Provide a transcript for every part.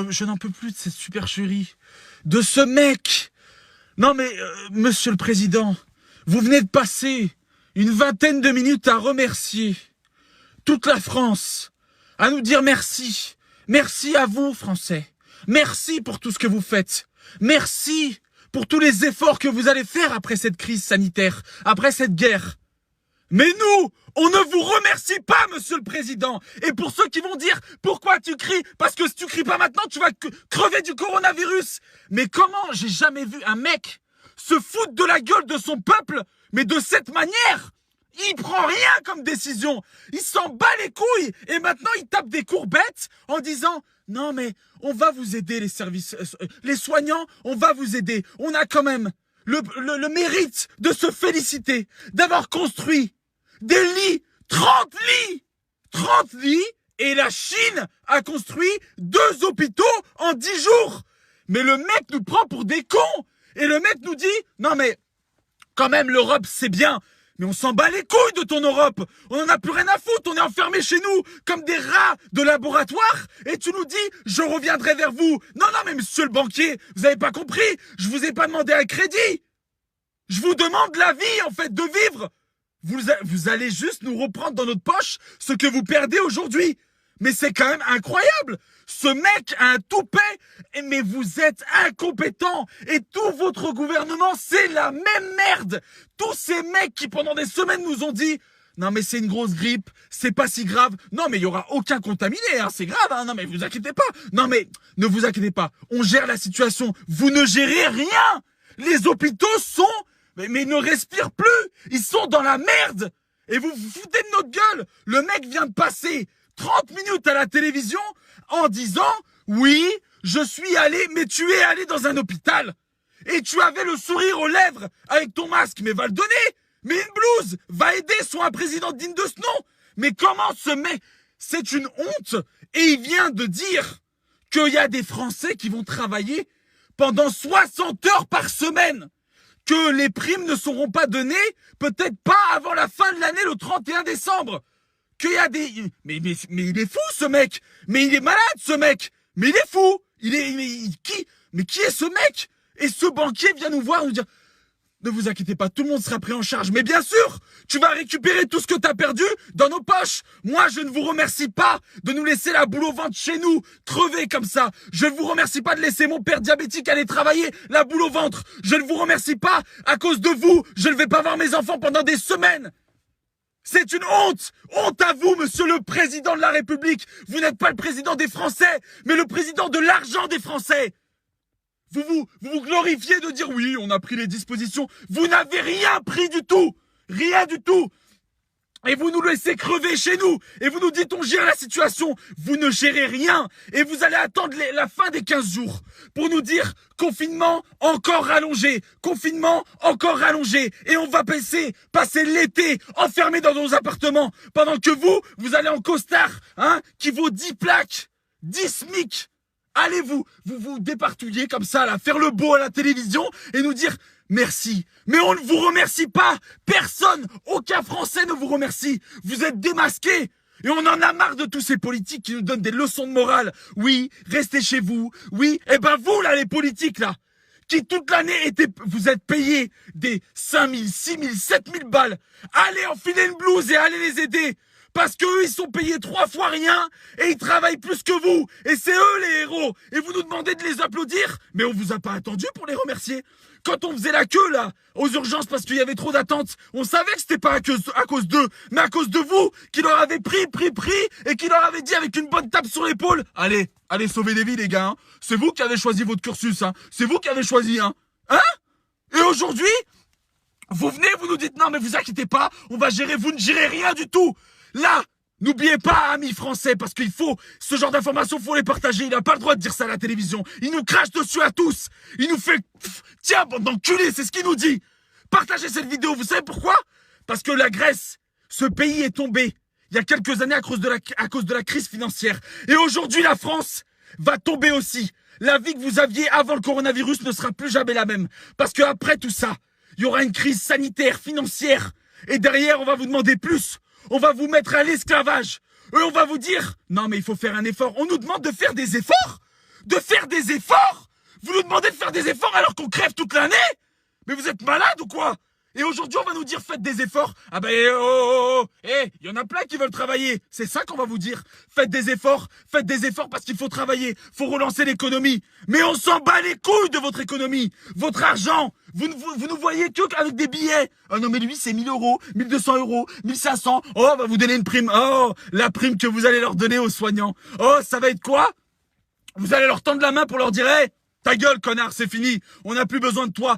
Je n'en peux plus de cette supercherie. De ce mec. Non mais, monsieur le président, vous venez de passer une vingtaine de minutes à remercier toute la France, à nous dire merci. Merci à vous, Français. Merci pour tout ce que vous faites. Merci pour tous les efforts que vous allez faire après cette crise sanitaire, après cette guerre. Mais nous, on ne vous remercie pas, monsieur le président. Et pour ceux qui vont dire, pourquoi tu cries? Parce que si tu cries pas maintenant, tu vas crever du coronavirus. Mais comment j'ai jamais vu un mec se foutre de la gueule de son peuple, mais de cette manière? Il prend rien comme décision. Il s'en bat les couilles. Et maintenant, il tape des courbettes en disant, non mais on va vous aider les services, les soignants, on va vous aider. On a quand même le mérite de se féliciter, d'avoir construit des lits, 30 lits, 30 lits, et la Chine a construit 2 hôpitaux en 10 jours. Mais le mec nous prend pour des cons. Et le mec nous dit, non mais, quand même l'Europe c'est bien, mais on s'en bat les couilles de ton Europe. On en a plus rien à foutre, on est enfermés chez nous, comme des rats de laboratoire, et tu nous dis, je reviendrai vers vous. Non, non, mais monsieur le banquier, vous avez pas compris, je vous ai pas demandé un crédit. Je vous demande la vie, en fait, de vivre. Vous allez juste nous reprendre dans notre poche ce que vous perdez aujourd'hui. Mais c'est quand même incroyable. Ce mec a un toupet, mais vous êtes incompétent. Et tout votre gouvernement, c'est la même merde. Tous ces mecs qui pendant des semaines nous ont dit « Non mais c'est une grosse grippe, c'est pas si grave. Non mais il y aura aucun contaminé, hein, c'est grave. Hein. Non mais vous inquiétez pas. Non mais ne vous inquiétez pas. On gère la situation. Vous ne gérez rien. Les hôpitaux sont... Mais ils ne respirent plus. Ils sont dans la merde. Et vous vous foutez de notre gueule. Le mec vient de passer 30 minutes à la télévision en disant « Oui, je suis allé, mais tu es allé dans un hôpital. Et tu avais le sourire aux lèvres avec ton masque, mais va le donner. Mais une blouse, va aider, sois un président digne de ce nom. Mais comment ce mec... C'est une honte. Et il vient de dire qu'il y a des Français qui vont travailler pendant 60 heures par semaine. Que les primes ne seront pas données, peut-être pas avant la fin de l'année, le 31 décembre. Qu'il y a des... Mais il est fou, ce mec. Mais il est malade, ce mec. Mais il est fou. Mais qui est ce mec? Et ce banquier vient nous voir, nous dire... Ne vous inquiétez pas, tout le monde sera pris en charge. Mais bien sûr, tu vas récupérer tout ce que tu as perdu dans nos poches. Moi, je ne vous remercie pas de nous laisser la boule au ventre chez nous, crever comme ça. Je ne vous remercie pas de laisser mon père diabétique aller travailler, la boule au ventre. Je ne vous remercie pas, à cause de vous, je ne vais pas voir mes enfants pendant des semaines. C'est une honte. Honte à vous, monsieur le président de la République. Vous n'êtes pas le président des Français, mais le président de l'argent des Français. Vous glorifiez de dire oui, on a pris les dispositions. Vous n'avez rien pris du tout. Rien du tout. Et vous nous laissez crever chez nous. Et vous nous dites on gère la situation. Vous ne gérez rien. Et vous allez attendre la fin des 15 jours pour nous dire confinement encore rallongé. Confinement encore rallongé. Et on va passer l'été enfermés dans nos appartements. Pendant que vous allez en costard, hein, qui vaut 10 plaques, 10 SMIC. Allez vous départouiller comme ça, là, faire le beau à la télévision et nous dire merci. Mais on ne vous remercie pas. Personne, aucun Français ne vous remercie. Vous êtes démasqués. Et on en a marre de tous ces politiques qui nous donnent des leçons de morale. Oui, restez chez vous. Oui, eh ben vous, là, les politiques, là, qui toute l'année vous êtes payés des 5 000, 6 000, 7 000 balles. Allez enfiler une blouse et allez les aider. Parce qu'eux, ils sont payés 3 fois rien et ils travaillent plus que vous. Et c'est eux les héros. Et vous nous demandez de les applaudir. Mais on vous a pas attendu pour les remercier. Quand on faisait la queue, là, aux urgences parce qu'il y avait trop d'attentes, on savait que c'était pas à cause d'eux, mais à cause de vous, qui leur avez pris, et qui leur avez dit avec une bonne tape sur l'épaule, allez sauver des vies, les gars. Hein. C'est vous qui avez choisi votre cursus. Hein. C'est vous qui avez choisi. Hein. Et aujourd'hui, vous venez, vous nous dites, non, mais vous inquiétez pas, on va gérer, vous ne gérez rien du tout. Là, n'oubliez pas, amis français, parce qu'il faut, ce genre d'informations, faut les partager. Il n'a pas le droit de dire ça à la télévision. Il nous crache dessus à tous. Il nous fait, tiens, bande d'enculés, c'est ce qu'il nous dit. Partagez cette vidéo, vous savez pourquoi? Parce que la Grèce, ce pays est tombé il y a quelques années à cause de la crise financière. Et aujourd'hui, la France va tomber aussi. La vie que vous aviez avant le coronavirus ne sera plus jamais la même. Parce qu'après tout ça, il y aura une crise sanitaire, financière. Et derrière, on va vous demander plus. On va vous mettre à l'esclavage. Et on va vous dire, non mais il faut faire un effort. On nous demande de faire des efforts. de faire des efforts. Vous nous demandez de faire des efforts alors qu'on crève toute l'année? Mais vous êtes malade ou quoi? Et aujourd'hui, on va nous dire faites des efforts. Ah ben, il y en a plein qui veulent travailler. C'est ça qu'on va vous dire. Faites des efforts parce qu'il faut travailler. Faut relancer l'économie. Mais on s'en bat les couilles de votre économie. Votre argent, vous nous voyez que avec des billets. Oh non, mais lui, c'est 1000 euros, 1200 euros, 1500. Oh, on va vous donner une prime. Oh, la prime que vous allez leur donner aux soignants. Oh, ça va être quoi? Vous allez leur tendre la main pour leur dire, hey, ta gueule, connard, c'est fini. On n'a plus besoin de toi.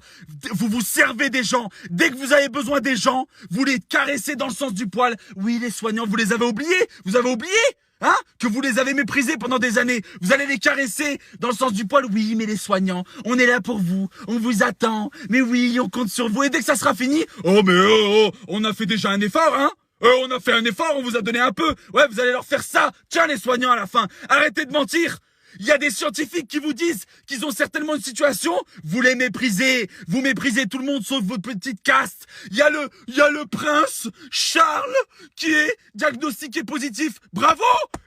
Vous vous servez des gens. Dès que vous avez besoin des gens, vous les caressez dans le sens du poil. Oui, les soignants, vous les avez oubliés. Vous avez oublié, hein, que vous les avez méprisés pendant des années. Vous allez les caresser dans le sens du poil. Oui, mais les soignants, on est là pour vous. On vous attend. Mais oui, on compte sur vous. Et dès que ça sera fini, oh, mais on a fait déjà un effort, hein. On a fait un effort, on vous a donné un peu. Ouais, vous allez leur faire ça. Tiens, les soignants, à la fin. Arrêtez de mentir. Il y a des scientifiques qui vous disent qu'ils ont certainement une situation, vous les méprisez, vous méprisez tout le monde sauf votre petite caste. Il y a le prince Charles qui est diagnostiqué positif. Bravo!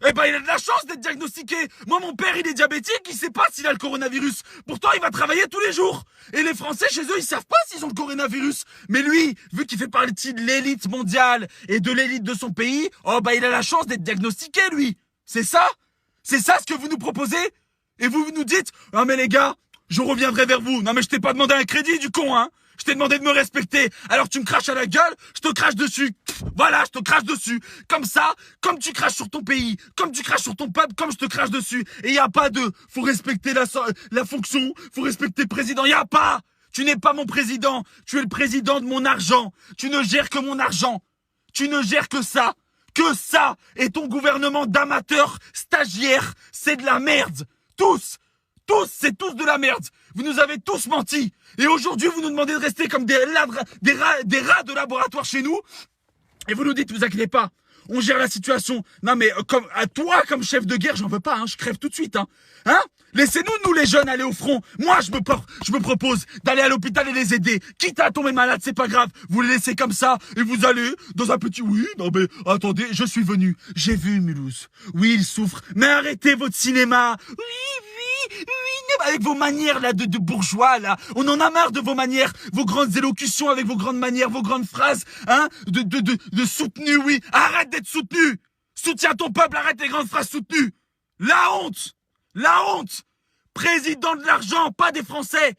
Eh ben, il a de la chance d'être diagnostiqué. Moi, mon père, il est diabétique, il sait pas s'il a le coronavirus. Pourtant, il va travailler tous les jours. Et les Français, chez eux, ils savent pas s'ils ont le coronavirus. Mais lui, vu qu'il fait partie de l'élite mondiale et de l'élite de son pays, oh, bah, il a la chance d'être diagnostiqué, lui. C'est ça? C'est ça ce que vous nous proposez? Et vous nous dites, ah mais les gars, je reviendrai vers vous. Non mais je t'ai pas demandé un crédit du con, hein. Je t'ai demandé de me respecter. Alors tu me craches à la gueule, je te crache dessus. Voilà, je te crache dessus. Comme ça, comme tu craches sur ton pays, comme tu craches sur ton peuple, comme je te crache dessus. Et il y a pas de, faut respecter la fonction, faut respecter le président. Il y a pas. Tu n'es pas mon président. Tu es le président de mon argent. Tu ne gères que mon argent. Tu ne gères que ça. Que ça et ton gouvernement d'amateurs stagiaires, c'est de la merde. Tous, c'est tous de la merde. Vous nous avez tous menti. Et aujourd'hui, vous nous demandez de rester comme des rats de laboratoire chez nous. Et vous nous dites, vous inquiétez pas, on gère la situation. Non mais comme à toi, comme chef de guerre, j'en veux pas, hein, je crève tout de suite. Hein, laissez-nous, nous les jeunes, aller au front. Moi, je me propose d'aller à l'hôpital et les aider. Quitte à tomber malade, c'est pas grave. Vous les laissez comme ça et vous allez dans un petit... Oui, non mais attendez, je suis venu. J'ai vu Mulhouse. Oui, il souffre. Mais arrêtez votre cinéma. Oui, avec vos manières là de bourgeois là. On en a marre de vos manières, vos grandes élocutions avec vos grandes manières, vos grandes phrases, hein, de soutenu, oui. Arrête d'être soutenu. Soutiens ton peuple, arrête les grandes phrases soutenues. La honte. La honte! Président de l'argent, pas des Français!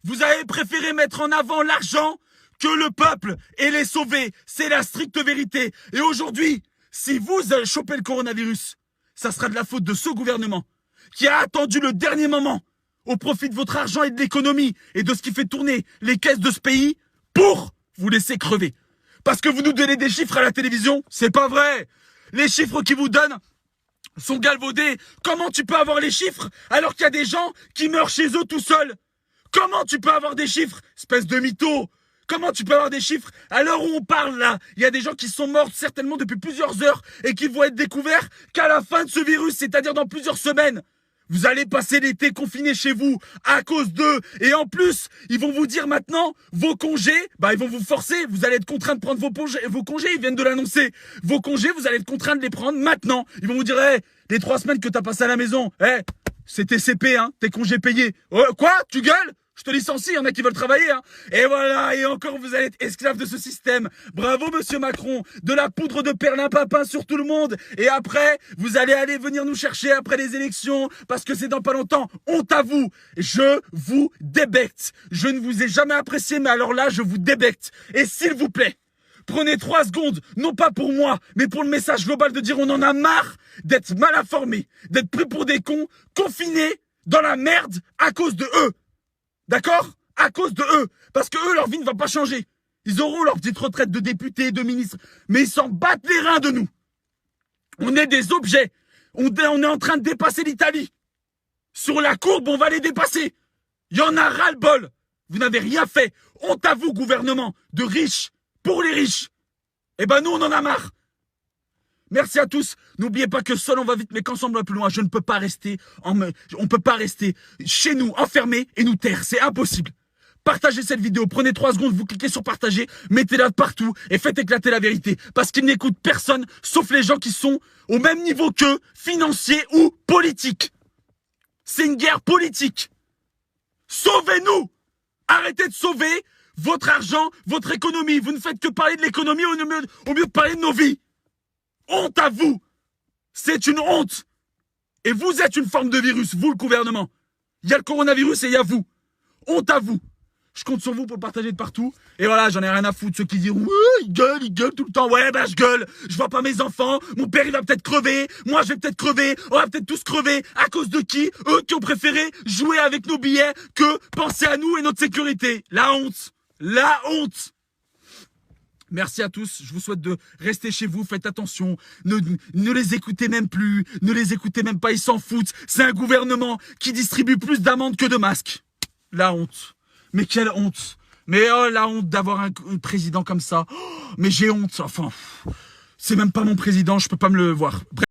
Vous avez préféré mettre en avant l'argent que le peuple et les sauver. C'est la stricte vérité. Et aujourd'hui, si vous avez chopé le coronavirus, ça sera de la faute de ce gouvernement qui a attendu le dernier moment au profit de votre argent et de l'économie et de ce qui fait tourner les caisses de ce pays pour vous laisser crever. Parce que vous nous donnez des chiffres à la télévision, c'est pas vrai! Les chiffres qu'ils vous donnent sont galvaudés. Comment tu peux avoir les chiffres alors qu'il y a des gens qui meurent chez eux tout seuls? Comment tu peux avoir des chiffres, espèce de mytho? Comment tu peux avoir des chiffres à l'heure où on parle là? Il y a des gens qui sont morts certainement depuis plusieurs heures et qui vont être découverts qu'à la fin de ce virus, c'est-à-dire dans plusieurs semaines. Vous allez passer l'été confiné chez vous à cause d'eux. Et en plus, ils vont vous dire maintenant, vos congés, bah ils vont vous forcer. Vous allez être contraint de prendre vos congés, ils viennent de l'annoncer. Vos congés, vous allez être contraint de les prendre maintenant. Ils vont vous dire, les 3 semaines que t'as passées à la maison, c'est tes CP, hein, tes congés payés. Quoi? Tu gueules? Je te licencie, il y en a qui veulent travailler, hein. Et voilà, et encore vous allez être esclave de ce système. Bravo, monsieur Macron. De la poudre de perlimpinpin sur tout le monde. Et après, vous allez aller venir nous chercher après les élections, parce que c'est dans pas longtemps. Honte à vous. Je vous débecte. Je ne vous ai jamais apprécié, mais alors là, je vous débecte. Et s'il vous plaît, prenez 3 secondes, non pas pour moi, mais pour le message global de dire on en a marre d'être mal informés, d'être pris pour des cons, confinés dans la merde à cause de eux. D'accord? À cause de eux. Parce que eux, leur vie ne va pas changer. Ils auront leur petite retraite de députés, de ministres. Mais ils s'en battent les reins de nous. On est des objets. On est en train de dépasser l'Italie. Sur la courbe, on va les dépasser. Il y en a ras-le-bol. Vous n'avez rien fait. Honte à vous, gouvernement, de riches, pour les riches. Eh ben nous, on en a marre. Merci à tous. N'oubliez pas que seul on va vite, mais qu'ensemble on va plus loin. Je ne peux pas rester, on peut pas rester chez nous, enfermés et nous taire. C'est impossible. Partagez cette vidéo. Prenez 3 secondes, vous cliquez sur partager, mettez-la partout et faites éclater la vérité. Parce qu'ils n'écoutent personne, sauf les gens qui sont au même niveau qu'eux, financiers ou politiques. C'est une guerre politique. Sauvez-nous! Arrêtez de sauver votre argent, votre économie. Vous ne faites que parler de l'économie au mieux de parler de nos vies. Honte à vous! C'est une honte! Et vous êtes une forme de virus, vous le gouvernement. Il y a le coronavirus et il y a vous. Honte à vous! Je compte sur vous pour le partager de partout. Et voilà, j'en ai rien à foutre. Ceux qui diront, ouais, il gueule tout le temps. Ouais, bah je gueule. Je vois pas mes enfants. Mon père, il va peut-être crever. Moi, je vais peut-être crever. On va peut-être tous crever. À cause de qui? Eux qui ont préféré jouer avec nos billets que penser à nous et notre sécurité. La honte. La honte. Merci à tous. Je vous souhaite de rester chez vous. Faites attention. Ne les écoutez même plus. Ne les écoutez même pas. Ils s'en foutent. C'est un gouvernement qui distribue plus d'amendes que de masques. La honte. Mais quelle honte! Mais oh, la honte d'avoir un président comme ça. Oh, mais j'ai honte. Enfin, c'est même pas mon président, je peux pas me le voir. Bref.